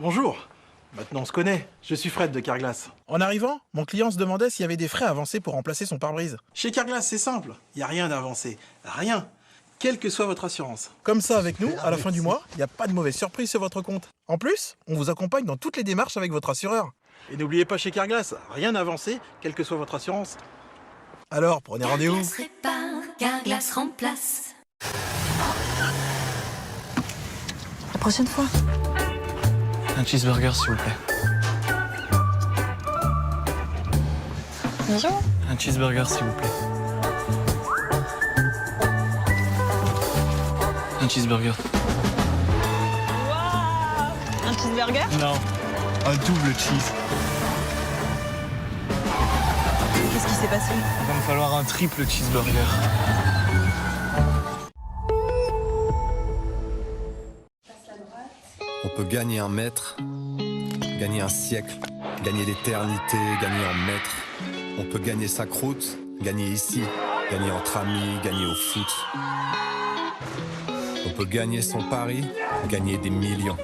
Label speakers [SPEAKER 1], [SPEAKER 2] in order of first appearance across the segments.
[SPEAKER 1] Bonjour. Maintenant on se connaît, je suis Fred de Carglass. En arrivant, mon client se demandait s'il y avait des frais avancés pour remplacer son pare-brise. Chez Carglass, c'est simple, il n'y a rien d'avancé. Rien. Quelle que soit votre assurance. Comme ça, avec nous, à la fin du mois, il n'y a pas de mauvaise surprise sur votre compte. En plus, on vous accompagne dans toutes les démarches avec votre assureur. Et n'oubliez pas chez Carglass, rien d'avancé, quelle que soit votre assurance. Alors, prenez rendez-vous.
[SPEAKER 2] Carglass répare, Carglass remplace.
[SPEAKER 3] La prochaine fois.
[SPEAKER 4] Un cheeseburger, s'il vous plaît.
[SPEAKER 3] Bonjour.
[SPEAKER 4] Un cheeseburger, s'il vous plaît. Un cheeseburger.
[SPEAKER 3] Waouh! Un cheeseburger?
[SPEAKER 4] Non, un double cheese.
[SPEAKER 3] Qu'est-ce qui s'est passé?
[SPEAKER 4] Il va me falloir un triple cheeseburger.
[SPEAKER 5] On peut gagner un mètre, gagner un siècle, gagner l'éternité, gagner en mètres. On peut gagner sa croûte, gagner ici, gagner entre amis, gagner au foot. On peut gagner son pari, gagner des millions.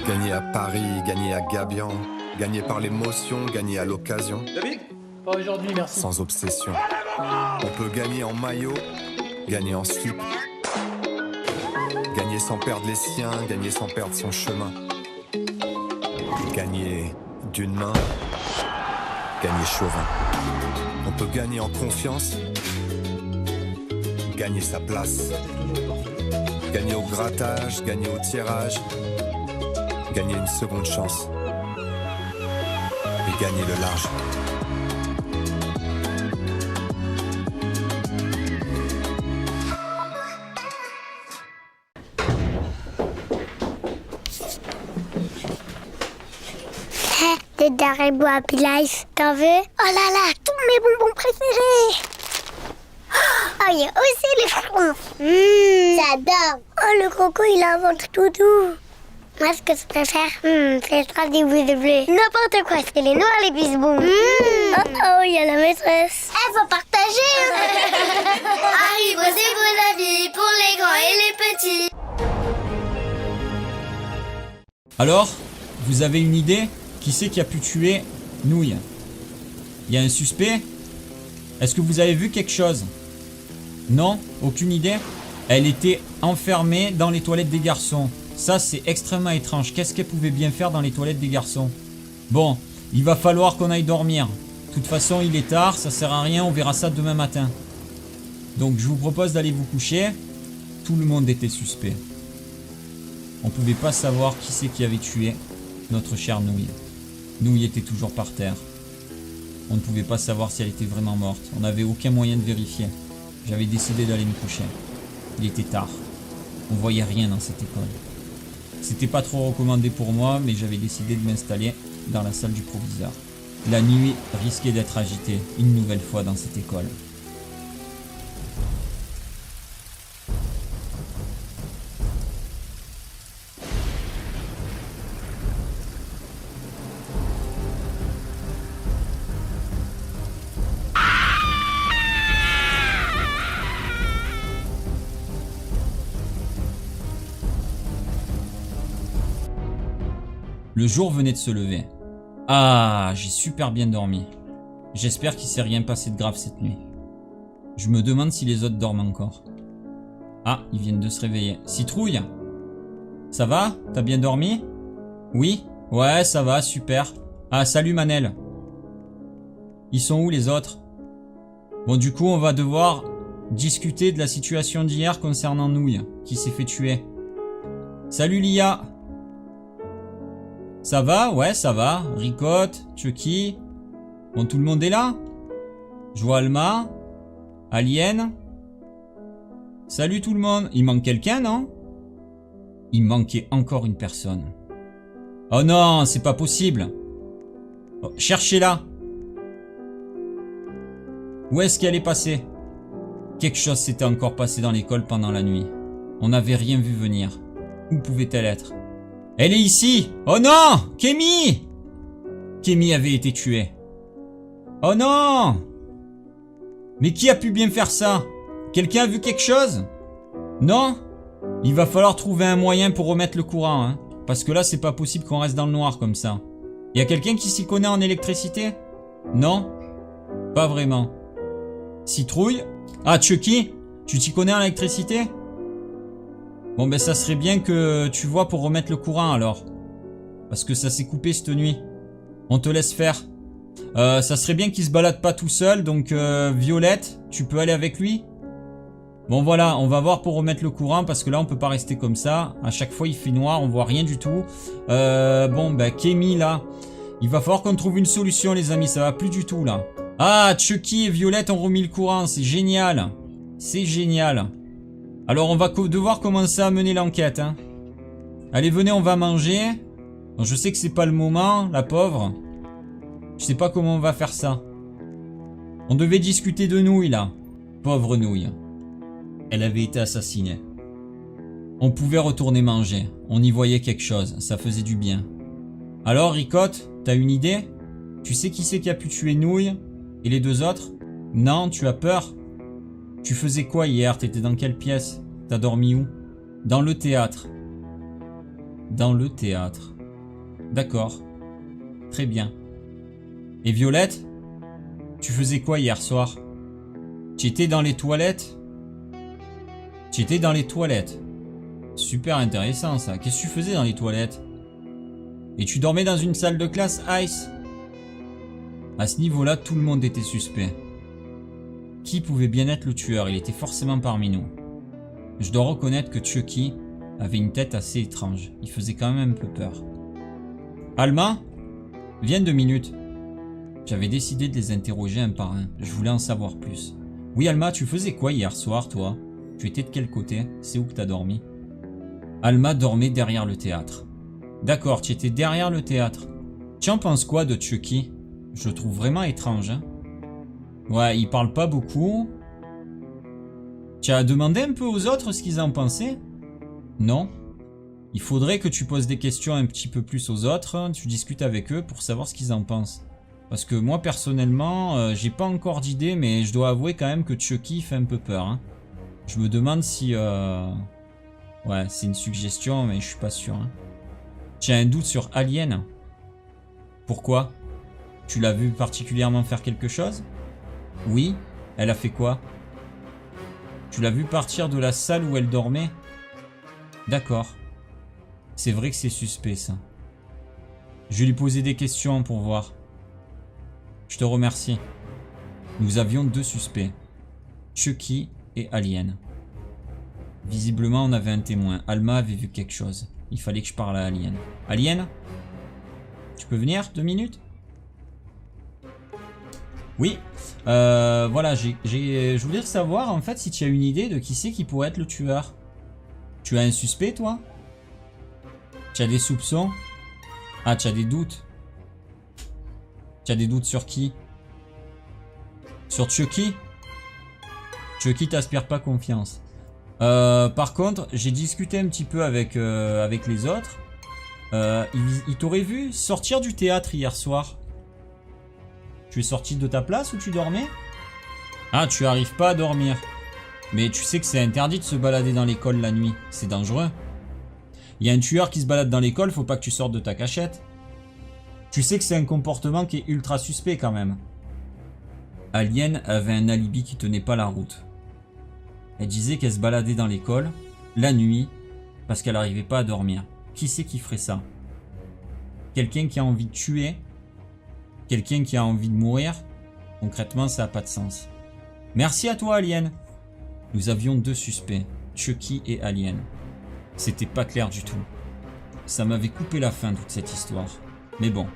[SPEAKER 5] Gagner à Paris, gagner à Gabian, gagner par l'émotion, gagner à l'occasion.
[SPEAKER 4] David? Pas aujourd'hui, merci.
[SPEAKER 5] Sans obsession. On peut gagner en maillot, gagner en slip. Gagner sans perdre les siens, gagner sans perdre son chemin. Gagner d'une main, gagner chauvin. On peut gagner en confiance, gagner sa place. Gagner au grattage, gagner au tirage, gagner une seconde chance. Et gagner le large.
[SPEAKER 6] Des Haribo Happy Life, t'en veux? Oh là là, tous mes bonbons préférés! Oh, il y a aussi les fruits. J'adore! Oh, le coco, il a un ventre tout doux. Moi, ce que je préfère, c'est le des boules de bleu. N'importe quoi, c'est les noirs, les bisbons. Oh, oh, il y a la maîtresse. Eh, faut partager!
[SPEAKER 2] Haribo, c'est vos avis pour les grands et les petits.
[SPEAKER 7] Alors, vous avez une idée? Qui c'est qui a pu tuer Nouille? Il y a un suspect? Est-ce que vous avez vu quelque chose? Non? Aucune idée? Elle était enfermée dans les toilettes des garçons. Ça, c'est extrêmement étrange. Qu'est-ce qu'elle pouvait bien faire dans les toilettes des garçons? Bon, il va falloir qu'on aille dormir. De toute façon, il est tard, ça sert à rien, on verra ça demain matin. Donc, je vous propose d'aller vous coucher. Tout le monde était suspect. On pouvait pas savoir qui c'est qui avait tué notre chère Nouille. Nouille était toujours par terre. On ne pouvait pas savoir si elle était vraiment morte. On n'avait aucun moyen de vérifier. J'avais décidé d'aller me coucher. Il était tard. On voyait rien dans cette école. C'était pas trop recommandé pour moi, mais j'avais décidé de m'installer dans la salle du proviseur. La nuit risquait d'être agitée une nouvelle fois dans cette école. Le jour venait de se lever. Ah, j'ai super bien dormi. J'espère qu'il s'est rien passé de grave cette nuit. Je me demande si les autres dorment encore. Ah, ils viennent de se réveiller. Citrouille? Ça va? T'as bien dormi? Oui? Ouais, ça va, super. Ah, salut Manel. Ils sont où les autres? Bon, du coup, on va devoir discuter de la situation d'hier concernant Nouille, qui s'est fait tuer. Salut Lia. Ça va? Ouais, ça va. Ricotte, Chucky. Bon, tout le monde est là? Je vois Alma. Alien. Salut tout le monde. Il manque quelqu'un, non? Il manquait encore une personne. Oh non, c'est pas possible. Oh, cherchez-la. Où est-ce qu'elle est passée? Quelque chose s'était encore passé dans l'école pendant la nuit. On n'avait rien vu venir. Où pouvait-elle être? Elle est ici! Oh non! Kémy! Kémy avait été tuée. Oh non! Mais qui a pu bien faire ça? Quelqu'un a vu quelque chose? Non? Il va falloir trouver un moyen pour remettre le courant, hein. Parce que là, c'est pas possible qu'on reste dans le noir comme ça. Y a quelqu'un qui s'y connaît en électricité? Non? Pas vraiment. Citrouille? Ah, Chucky? Tu t'y connais en électricité? Bon, ben ça serait bien que tu vois pour remettre le courant alors. Parce que ça s'est coupé cette nuit. On te laisse faire. Ça serait bien qu'il se balade pas tout seul. Donc, Violette, tu peux aller avec lui? Bon, voilà, on va voir pour remettre le courant. Parce que là, on peut pas rester comme ça. À chaque fois, il fait noir, on voit rien du tout. Bon, ben, Kémy, là. Il va falloir qu'on trouve une solution, les amis. Ça va plus du tout, là. Ah, Chucky et Violette ont remis le courant. C'est génial. C'est génial. Alors, on va devoir commencer à mener l'enquête, hein. Allez, venez, on va manger. Bon, je sais que c'est pas le moment, la pauvre. Je sais pas comment on va faire ça. On devait discuter de Nouille, là. Pauvre Nouille. Elle avait été assassinée. On pouvait retourner manger. On y voyait quelque chose. Ça faisait du bien. Alors, Ricotte, t'as une idée? Tu sais qui c'est qui a pu tuer Nouille et les deux autres? Non, tu as peur? Tu faisais quoi hier? T'étais dans quelle pièce? T'as dormi où? Dans le théâtre. Dans le théâtre. D'accord. Très bien. Et Violette? Tu faisais quoi hier soir? Tu étais dans les toilettes? Tu étais dans les toilettes. Super intéressant ça. Qu'est-ce que tu faisais dans les toilettes? Et tu dormais dans une salle de classe, Ice? À ce niveau-là, tout le monde était suspect. Qui pouvait bien être le tueur? Il était forcément parmi nous. Je dois reconnaître que Chucky avait une tête assez étrange. Il faisait quand même un peu peur. Alma? Viens 2 minutes. J'avais décidé de les interroger un par un. Je voulais en savoir plus. Oui, Alma, tu faisais quoi hier soir, toi? Tu étais de quel côté? C'est où que t'as dormi? Alma dormait derrière le théâtre. D'accord, tu étais derrière le théâtre. Tu en penses quoi de Chucky? Je le trouve vraiment étrange, hein? Ouais, il parle pas beaucoup. Tu as demandé un peu aux autres ce qu'ils en pensaient? Non. Il faudrait que tu poses des questions un petit peu plus aux autres. Tu discutes avec eux pour savoir ce qu'ils en pensent. Parce que moi, personnellement, j'ai pas encore d'idée, mais je dois avouer quand même que Chucky fait un peu peur, hein. Je me demande si... Ouais, c'est une suggestion, mais je suis pas sûr, hein. Tu as un doute sur Alien? Pourquoi? Tu l'as vu particulièrement faire quelque chose? Oui. Elle a fait quoi? Tu l'as vu partir de la salle où elle dormait? D'accord. C'est vrai que c'est suspect, ça. Je vais lui poser des questions pour voir. Je te remercie. Nous avions 2 suspects. Chucky et Alien. Visiblement, on avait un témoin. Alma avait vu quelque chose. Il fallait que je parle à Alien. Alien? Tu peux venir 2 minutes? Oui. Voilà, je voulais savoir, en fait, si tu as une idée de qui c'est qui pourrait être le tueur. Tu as un suspect, toi? Tu as des soupçons? Ah, tu as des doutes. Tu as des doutes sur qui? Sur Chucky? Chucky t'aspire pas confiance. Par contre, j'ai discuté un petit peu avec les autres. Ils t'auraient vu sortir du théâtre hier soir. Tu es sorti de ta place ou tu dormais? Ah, tu arrives pas à dormir. Mais tu sais que c'est interdit de se balader dans l'école la nuit. C'est dangereux. Il y a un tueur qui se balade dans l'école, faut pas que tu sortes de ta cachette. Tu sais que c'est un comportement qui est ultra suspect quand même. Alien avait un alibi qui tenait pas la route. Elle disait qu'elle se baladait dans l'école, la nuit, parce qu'elle n'arrivait pas à dormir. Qui c'est qui ferait ça? Quelqu'un qui a envie de tuer? Quelqu'un qui a envie de mourir? Concrètement, ça n'a pas de sens. Merci à toi, Alien. Nous avions 2 suspects, Chucky et Alien. C'était pas clair du tout. Ça m'avait coupé la faim, toute cette histoire. Mais bon,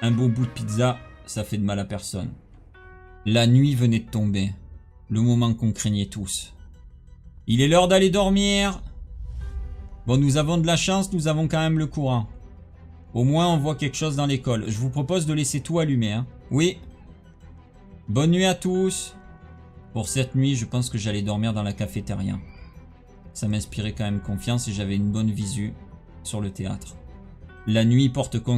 [SPEAKER 7] un bon bout de pizza, ça fait de mal à personne. La nuit venait de tomber. Le moment qu'on craignait tous. Il est l'heure d'aller dormir. Bon, nous avons de la chance, nous avons quand même le courant. Au moins, on voit quelque chose dans l'école. Je vous propose de laisser tout allumé, hein. Oui. Bonne nuit à tous. Pour cette nuit, je pense que j'allais dormir dans la cafétéria. Ça m'inspirait quand même confiance et j'avais une bonne visu sur le théâtre. La nuit porte con...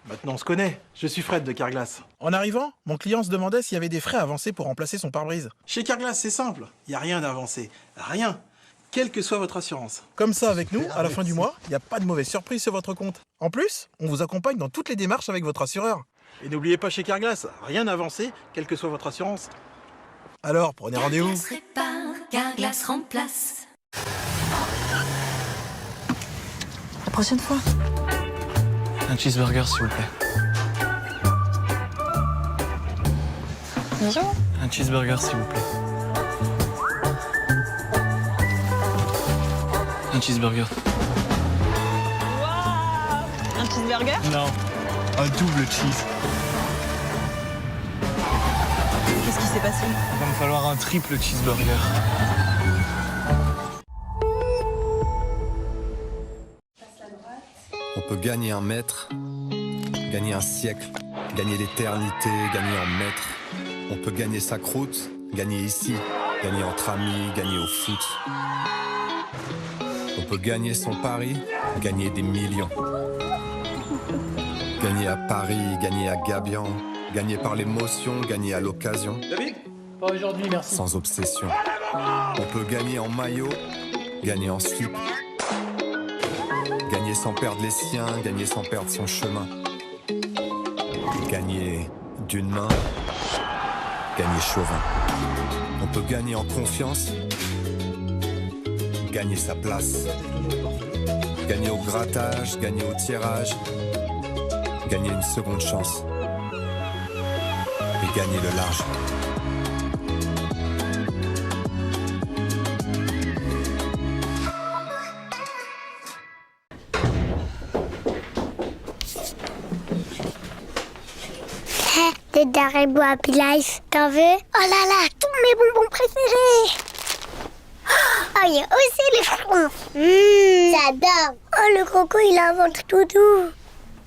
[SPEAKER 1] Maintenant on se connaît, je suis Fred de Carglass. En arrivant, mon client se demandait s'il y avait des frais avancés pour remplacer son pare-brise. Chez Carglass, c'est simple, il n'y a rien d'avancé, rien, quelle que soit votre assurance. Comme ça, avec nous, à la fin du mois, il n'y a pas de mauvaise surprise sur votre compte. En plus, on vous accompagne dans toutes les démarches avec votre assureur. Et n'oubliez pas chez Carglass, rien d'avancé, quelle que soit votre assurance. Alors, prenez rendez-vous.
[SPEAKER 8] Carglass répare, Carglass remplace.
[SPEAKER 3] La prochaine fois.
[SPEAKER 4] Un cheeseburger, s'il vous plaît.
[SPEAKER 3] Bonjour.
[SPEAKER 4] Un cheeseburger, s'il vous plaît. Un cheeseburger.
[SPEAKER 3] Waouh! Un cheeseburger?
[SPEAKER 4] Non. Un double cheese.
[SPEAKER 3] Qu'est-ce qui s'est passé?
[SPEAKER 4] Il va me falloir un triple cheeseburger.
[SPEAKER 5] On peut gagner un mètre, gagner un siècle, gagner l'éternité, gagner en mètres. On peut gagner sa croûte, gagner ici, gagner entre amis, gagner au foot. On peut gagner son pari, gagner des millions. Gagner à Paris, gagner à Gabian, gagner par l'émotion, gagner à l'occasion,
[SPEAKER 4] David? Pas aujourd'hui, merci.
[SPEAKER 5] sans obsession. On peut gagner en maillot, gagner en slip. Gagner sans perdre les siens, gagner sans perdre son chemin. Gagner d'une main, gagner chauvin. On peut gagner en confiance, gagner sa place. Gagner au grattage, gagner au tirage, gagner une seconde chance. Et gagner le large.
[SPEAKER 6] Des Haribo Happy Life. T'en veux? Oh là là, tous mes bonbons préférés. Oh, il y a aussi les fronces. J'adore. Oh, le croco, il a un ventre tout doux.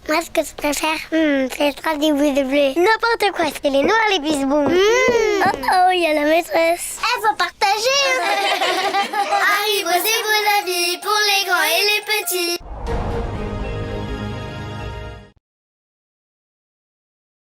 [SPEAKER 6] Moi, ce que je préfère, c'est trop des bouts de bleu. N'importe quoi, c'est les noirs, les bisbons. Oh, oh, il y a la maîtresse. Elle faut partager.
[SPEAKER 2] Haribo, c'est bon avis pour les grands et les petits.